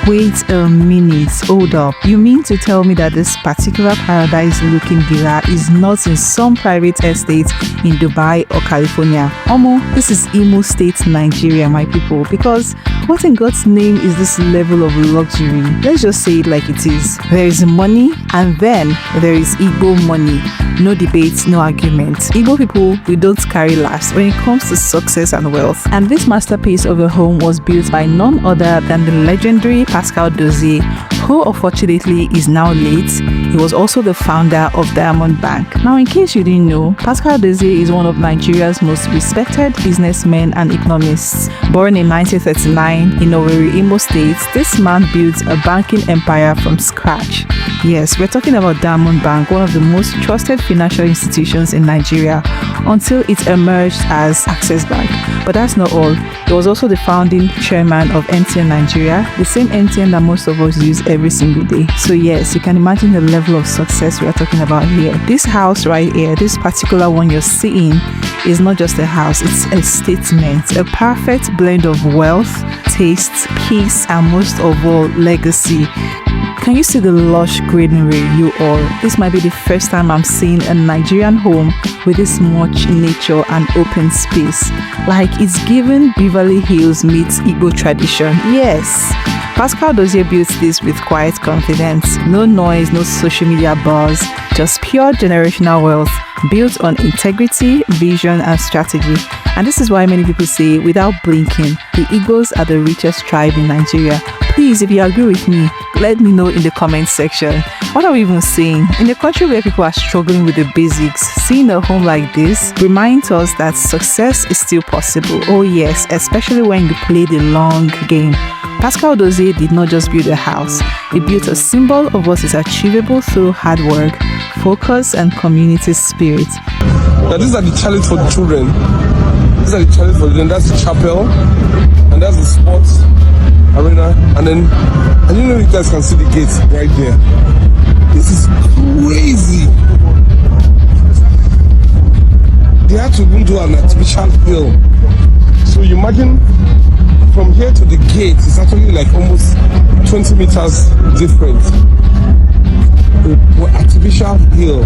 Wait a minute, hold up. You mean to tell me that this particular paradise-looking villa is not in some private estate in Dubai or California? Omo, this is Imo State, Nigeria, my people. Because what in God's name is this level of luxury? Let's just say it like it is. There is money, and then there is Igbo money. No debates, no arguments. Igbo people, we don't carry last when it comes to success and wealth. And this masterpiece of a home was built by none other than the legendary Pascal Dozie, who unfortunately is now late. He was also the founder of Diamond Bank. Now, in case you didn't know, Pascal Dozie is one of Nigeria's most respected businessmen and economists. Born in 1939 in Imo State, this man built a banking empire from scratch. Yes, we're talking about Diamond Bank, one of the most trusted financial institutions in Nigeria, until it emerged as Access Bank. But that's not all. He was also the founding chairman of MTN Nigeria, the same MTN that most of us use every single day. So yes, you can imagine the level of success we are talking about here. This house right here, this particular one you're seeing, is not just a house, it's a statement, a perfect blend of wealth, taste, peace, and most of all, legacy. Can you see the lush greenery, you all? This might be the first time I'm seeing a Nigerian home with this much nature and open space. Like it's given Beverly Hills meets Igbo tradition. Yes, Pascal Dozie built this with quiet confidence. No noise, no social media buzz, just pure generational wealth built on integrity, vision, and strategy. And this is why many people say, without blinking, the Igbos are the richest tribe in Nigeria. Please, if you agree with me, let me know in the comment section. What are we even saying? In a country where people are struggling with the basics, seeing a home like this reminds us that success is still possible. Oh yes, especially when you play the long game. Pascal Dozie did not just build a house, he built a symbol of what is achievable through hard work, focus, and community spirit. Now, these are the challenge for the children. These are the challenge for the children. That's the chapel, and that's the sports arena. And then, and you know, you guys can see the gates right there. This is crazy. They had to even do an artificial hill. So you imagine from here to the gate, it's actually like almost 20 meters different. Artificial hill.